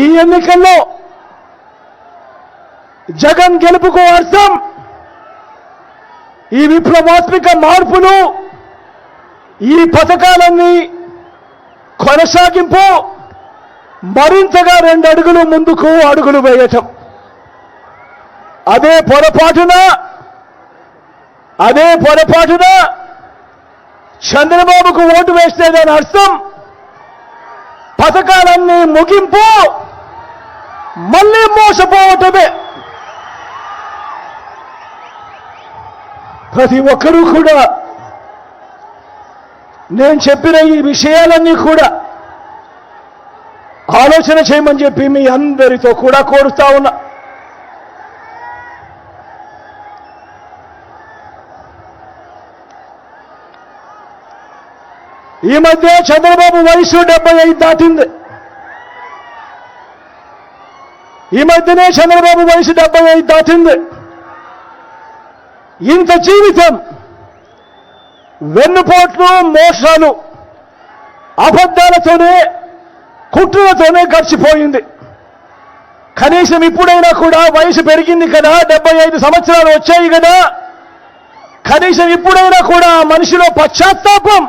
ఈ ఎన్నికల్లో జగన్ గెలుపుకు అర్థం ఈ విప్లవాత్మక మార్పులు, ఈ పథకాలన్నీ కొనసాగింపు, మరింతగా 2 అడుగులు ముందుకు అడుగులు వేయటం. అదే పొరపాటున చంద్రబాబుకు ఓటు వేస్తే దాని అర్థం పథకాలన్నీ ముగింపు, మళ్ళీ మోసపోవటమే. ప్రతి ఒక్కరూ కూడా నేను చెప్పిన ఈ విషయాలన్నీ కూడా ఆలోచన చేయమని చెప్పి మీ అందరితో కూడా కోరుతా ఉన్నా. ఈ మధ్య చంద్రబాబు వయసు 75 దాటింది. ఈ మధ్యనే చంద్రబాబు వయసు 75 దాటింది. ఇంత జీవితం వెన్నుపోట్లు, మోసాలు, అబద్ధాలతోనే, కుట్రలతోనే గడిచిపోయింది. కనీసం ఇప్పుడైనా కూడా వయసు పెరిగింది కదా, 75 సంవత్సరాలు వచ్చాయి కదా, కనీసం ఇప్పుడైనా కూడా ఆ మనిషిలో పశ్చాత్తాపం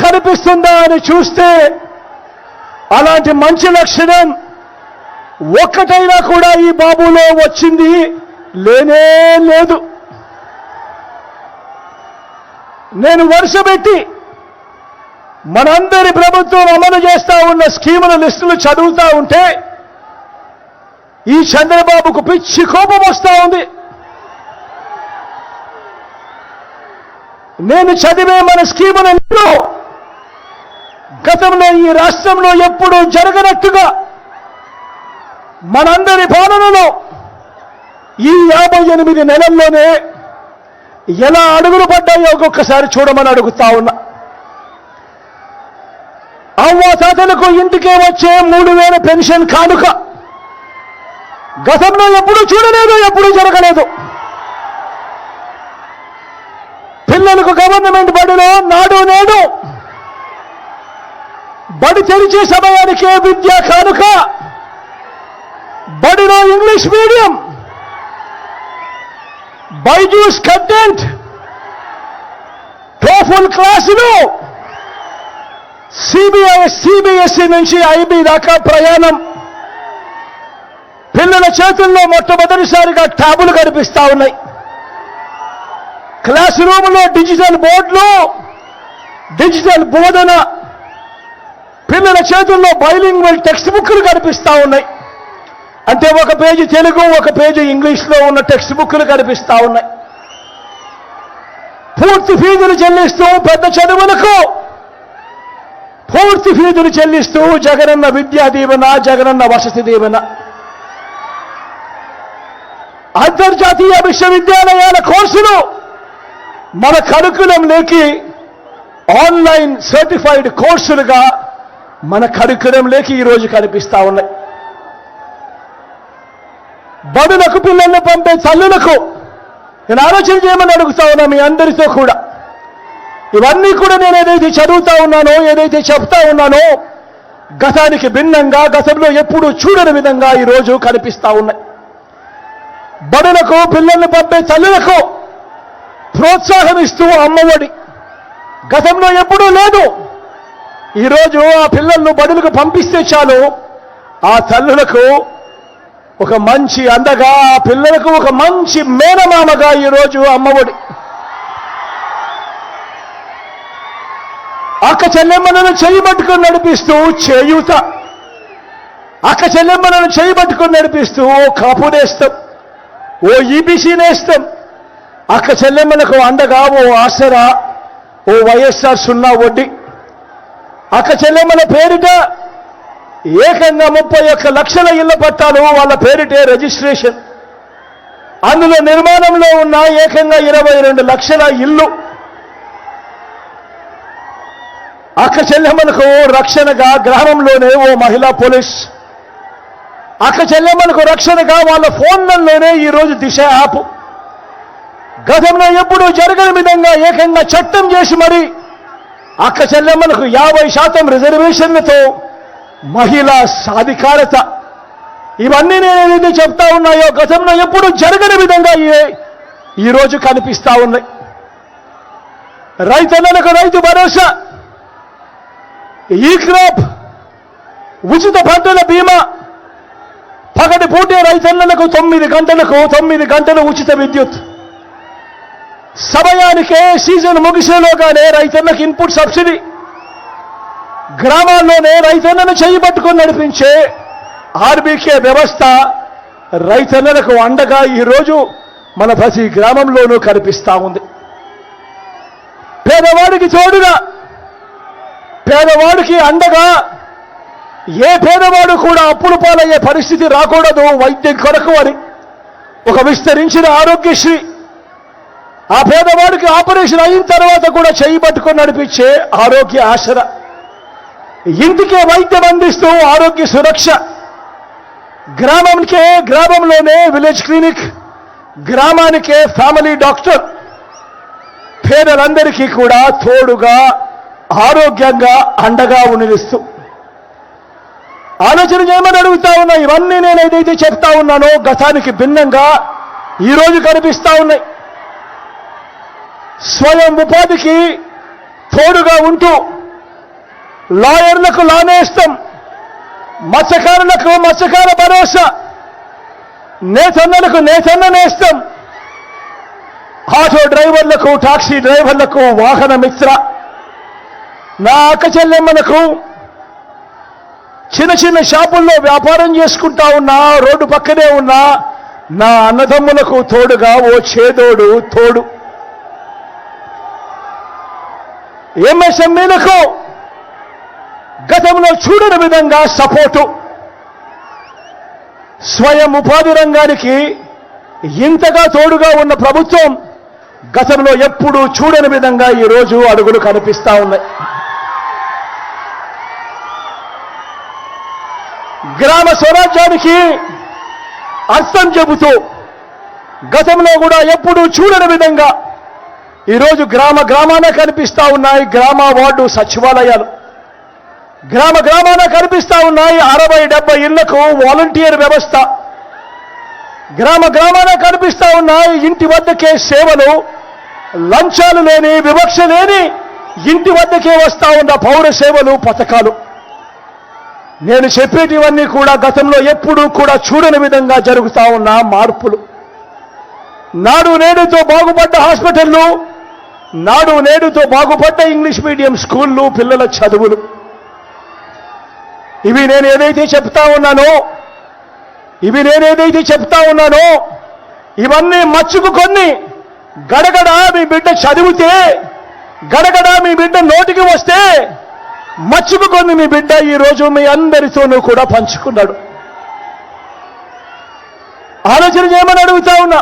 కనిపిస్తుందా అని చూస్తే అలాంటి మంచి లక్షణం ఒక్కటైనా కూడా ఈ బాబులో వచ్చింది లేనే లేదు. నేను వరుసపెట్టి మనందరి ప్రభుత్వం అమలు చేస్తా ఉన్న స్కీముల లిస్టులు చదువుతా ఉంటే ఈ చంద్రబాబుకు పిచ్చి కోపం వస్తా ఉంది. నేను చదివే మన స్కీములలో గతంలో ఈ రాష్ట్రంలో ఎప్పుడూ జరగనట్టుగా మనందరి పాలనలో ఈ 58 నెలల్లోనే ఎలా అడుగులు పడ్డాయో ఒక్కొక్కసారి చూడమని అడుగుతా ఉన్నా. అవ్వాతాతలకు ఇంటికే వచ్చే 3000 పెన్షన్ కానుక గతంలో ఎప్పుడూ చూడలేదు, ఎప్పుడూ జరగలేదు. పిల్లలకు గవర్నమెంట్ బడిలో నాడు నేడు బడి తెరిచే సమయానికే విద్యా కానుక, బడిలో English medium, Byju's content, TOEFL క్లాసులు, సిబిఎస్ఈ నుంచి ఐబీ దాకా ప్రయాణం. పిల్లల చేతుల్లో మొట్టమొదటిసారిగా ట్యాబులు కనిపిస్తా ఉన్నాయి. క్లాస్ రూమ్లో డిజిటల్ బోర్డులు, డిజిటల్ బోధన, పిల్లల చేతుల్లో బైలింగ్వల్ టెక్స్ట్ బుక్లు కనిపిస్తా ఉన్నాయి. అంటే ఒక పేజీ తెలుగు, ఒక పేజీ ఇంగ్లీష్లో ఉన్న టెక్స్ట్ బుక్లు కనిపిస్తా ఉన్నాయి. పూర్తి ఫీజులు చెల్లిస్తూ పెద్ద చదువులకు పూర్తి ఫీజులు చెల్లిస్తూ జగనన్న విద్యా దీవెన, జగనన్న వసతి దీవెన, అంతర్జాతీయ విశ్వవిద్యాలయాల కోర్సులు మన కరికులంలోకి ఆన్లైన్ సర్టిఫైడ్ కోర్సులుగా మన కరికులంలోకి ఈరోజు కనిపిస్తా ఉన్నాయి. బడులకు పిల్లల్ని పంపే తల్లులకు నేను ఆలోచన చేయమని అడుగుతా ఉన్నా మీ అందరితో కూడా. ఇవన్నీ కూడా నేను ఏదైతే చదువుతా ఉన్నానో, ఏదైతే చెప్తా ఉన్నానో గతానికి భిన్నంగా, గతంలో ఎప్పుడూ చూడని విధంగా ఈరోజు కనిపిస్తా ఉన్నాయి. బడులకు పిల్లల్ని పంపే తల్లులకు ప్రోత్సాహం ఇస్తూ అమ్మఒడి గతంలో ఎప్పుడూ లేదు. ఈరోజు ఆ పిల్లలను బడులకు పంపిస్తే చాలు ఆ తల్లులకు ఒక మంచి అందగా, ఆ పిల్లలకు ఒక మంచి మేనమామగా ఈరోజు అమ్మఒడి. అక్క చెల్లెమ్మలను చేయబట్టుకుని నడిపిస్తూ చేయూత, అక్క చెల్లెమ్మలను చేయబట్టుకుని నడిపిస్తూ ఓ కాపు నేస్తం, ఓ ఈబీసీ నేస్తం, అక్క చెల్లెమ్మలకు అందగా ఓ ఆసరా, ఓ వైఎస్ఆర్ 0 వడ్డీ, అక్క చెల్లెమ్మల పేరిట ఏకంగా 31 లక్షల ఇళ్ల పట్టాలు వాళ్ళ పేరిటే రిజిస్ట్రేషన్, అందులో నిర్మాణంలో ఉన్న ఏకంగా 22 లక్షల ఇల్లు. అక్క చెల్లెమ్మలకు రక్షణగా గ్రామంలోనే ఓ మహిళా పోలీస్, అక్క చెల్లెమ్మలకు రక్షణగా వాళ్ళ ఫోన్లలోనే ఈరోజు దిశ యాప్, గతంలో ఎప్పుడూ జరగని విధంగా ఏకంగా చట్టం చేసి మరి అక్క చెల్లెమ్మలకు 50% రిజర్వేషన్లతో మహిళా సాధికారత, ఇవన్నీ నేను ఏదైతే చెప్తా ఉన్నాయో గతంలో ఎప్పుడు జరగని విధంగా ఈరోజు కనిపిస్తా ఉన్నాయి. రైతన్నలకు రైతు భరోసా, ఈ క్రాప్, ఉచిత పంటల బీమా, పగటి పూటే రైతన్నలకు 9 గంటలు ఉచిత విద్యుత్, సమయానికే సీజన్ ముగిసేలోగానే రైతన్నకు ఇన్పుట్ సబ్సిడీ, గ్రామాల్లోనే రైతన్నను చేయబట్టుకొని నడిపించే ఆర్బీకే వ్యవస్థ రైతన్నలకు అండగా ఈరోజు మన ప్రతి గ్రామంలోనూ కనిపిస్తా ఉంది. పేదవాడికి తోడుగా, పేదవాడికి అండగా, ఏ పేదవాడు కూడా అప్పుల పాలయ్యే పరిస్థితి రాకూడదు వైద్యం కొరకు అని ఒక విస్తరించిన ఆరోగ్యశ్రీ, ఆ పేదవాడికి ఆపరేషన్ అయిన తర్వాత కూడా చేయబట్టుకొని నడిపించే ఆరోగ్య ఆసరా, ఇంటికే వైద్యం అందిస్తూ ఆరోగ్య సురక్ష, గ్రామంలోనే విలేజ్ క్లినిక్, గ్రామానికే ఫ్యామిలీ డాక్టర్, పేదలందరికీ కూడా తోడుగా ఆరోగ్యంగా అండగా నిలుస్తూ ఆలోచన చేయమని అడుగుతా ఉన్నా. ఇవన్నీ నేను ఏదైతే చెప్తా ఉన్నానో గతానికి భిన్నంగా ఈరోజు కనిపిస్తా ఉన్నాయి. స్వయం ఉపాధికి తోడుగా ఉంటూ లాయర్లకు లా నేస్తం, మత్స్యకారులకు మత్స్యకార భరోసా, నేతన్నలకు నేతన్న నేస్తం, ఆటో డ్రైవర్లకు టాక్సీ డ్రైవర్లకు వాహన మిత్ర, నా అక్క చెల్లెమ్మలకు చిన్న షాపుల్లో వ్యాపారం చేసుకుంటా ఉన్నా, రోడ్డు పక్కనే ఉన్నా నా అన్నదమ్ములకు తోడుగా ఓ చేదోడు తోడు, ఎంఎస్ఎంఈలకు గతంలో చూడని విధంగా సపోర్టు, స్వయం ఉపాధి రంగానికి ఇంతగా తోడుగా ఉన్న ప్రభుత్వం గతంలో ఎప్పుడూ చూడని విధంగా ఈరోజు అడుగులు కనిపిస్తా ఉన్నాయి. గ్రామ స్వరాజ్యానికి అర్థం చెబుతూ గతంలో కూడా ఎప్పుడూ చూడని విధంగా ఈరోజు గ్రామాన కనిపిస్తా ఉన్నాయి గ్రామ వార్డు సచివాలయాలు, గ్రామాన కనిపిస్తా ఉన్నాయి 60-70 ఇళ్లకు వాలంటీర్ వ్యవస్థ, గ్రామాన కనిపిస్తా ఉన్నాయి ఇంటి వద్దకే సేవలు, లంచాలు లేని వివక్ష లేని ఇంటి వద్దకే వస్తా ఉన్న పౌర సేవలు పథకాలు. నేను చెప్పేటివన్నీ కూడా గతంలో ఎప్పుడూ కూడా చూడని విధంగా జరుగుతా ఉన్న మార్పులు. నాడు నేడుతో బాగుపడ్డ హాస్పిటళ్లు, నాడు నేడుతో బాగుపడ్డ ఇంగ్లీష్ మీడియం స్కూళ్ళు, పిల్లల చదువులు, ఇవి నేను ఏదైతే చెప్తా ఉన్నానో ఇవన్నీ మచ్చుకు కొన్ని గడగడ మీ బిడ్డ చదివితే, గడగడ మీ బిడ్డ నోటికి వస్తే మచ్చుకు కొన్ని మీ బిడ్డ ఈరోజు మీ అందరితోనూ కూడా పంచుకున్నాడు. ఆలోచన చేయమని అడుగుతా ఉన్నా.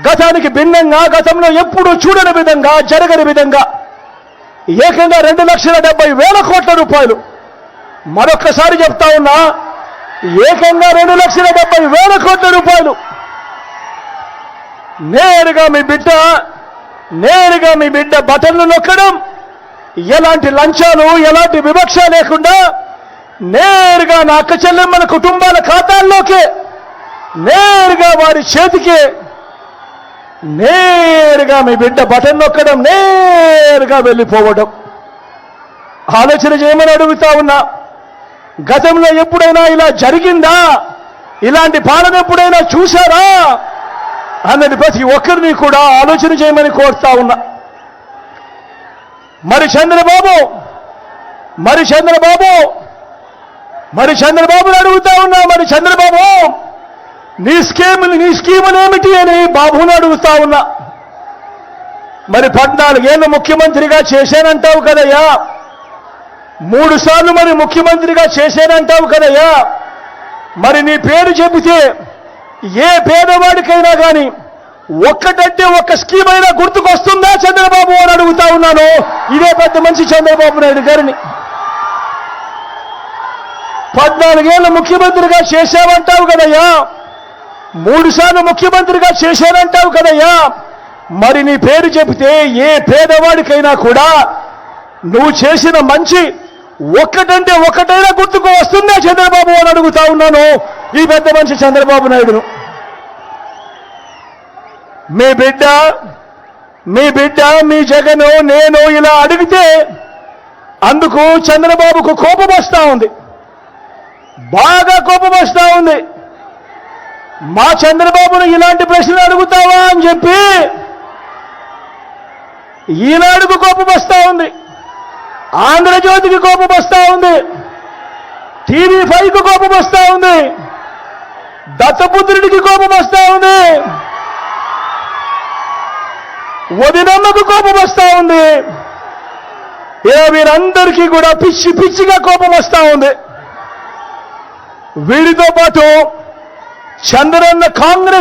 గతానికి భిన్నంగా గతంలో ఎప్పుడూ చూడని విధంగా జరగని విధంగా ఏకంగా 2,70,000 కోట్ల రూపాయలు, మరొక్కసారి చెప్తా ఉన్నా, ఏకంగా 2,70,000 కోట్ల రూపాయలు నేరుగా మీ బిడ్డ బటన్లు నొక్కడం, ఎలాంటి లంచాలు ఎలాంటి వివక్ష లేకుండా నేరుగా నా అక్క చెల్లెమ్మల కుటుంబాల ఖాతాల్లోకే, నేరుగా వారి చేతికే నేరుగా మీ బిడ్డ బటన్ నొక్కడం, నేరుగా వెళ్ళిపోవడం. ఆలోచన చేయమని అడుగుతా ఉన్నా. గతంలో ఎప్పుడైనా ఇలా జరిగిందా? ఇలాంటి పాలన ఎప్పుడైనా చూశారా అన్నది ప్రతి ఒక్కరిని కూడా ఆలోచన చేయమని కోరుతా ఉన్నా. మరి చంద్రబాబుని అడుగుతా ఉన్నా. మరి చంద్రబాబు నీ స్కీములు ఏమిటి అని బాబుని అడుగుతా ఉన్నా. మరి 14 ఏళ్ళు ముఖ్యమంత్రిగా చేశానంటావు కదయ్యా, 3 సార్లు మరి ముఖ్యమంత్రిగా చేశానంటావు కదయ్యా, మరి నీ పేరు చెబితే ఏ పేదవాడికైనా కానీ ఒక్కటంటే ఒక్క స్కీమ్ అయినా గుర్తుకొస్తుందా చంద్రబాబు అని అడుగుతా ఉన్నాను. ఇదే పెద్ద మనిషి చంద్రబాబు నాయుడు గారిని. 14 ఏళ్ళు ముఖ్యమంత్రిగా చేశావంటావు కదయ్యా, 3 సార్లు ముఖ్యమంత్రిగా చేశానంటావు కదయ్యా, మరి నీ పేరు చెబితే ఏ పేదవాడికైనా కూడా నువ్వు చేసిన మంచి ఒక్కటంటే ఒక్కటైనా గుర్తుకు వస్తుందా చంద్రబాబు అని అడుగుతా ఉన్నాను ఈ పెద్ద మనిషి చంద్రబాబు నాయుడును. మీ బిడ్డ మీ జగను నేను ఇలా అడిగితే అందుకు చంద్రబాబుకు కోపం వస్తా ఉంది, బాగా కోపం వస్తా ఉంది. మా చంద్రబాబును ఇలాంటి ప్రశ్నలు అడుగుతావా అని చెప్పి ఈనాడుకు కోపం వస్తా ఉంది, ఆంధ్రజ్యోతికి కోపం వస్తా ఉంది, TV5కు కోపం వస్తా ఉంది, దత్తపుత్రుడికి కోపం వస్తా ఉంది, వదినమ్మకు కోపం వస్తా ఉంది. ఇలా వీరందరికీ కూడా పిచ్చి పిచ్చిగా కోపం వస్తా ఉంది. వీరితో పాటు చంద్రన్న కాంగ్రెస్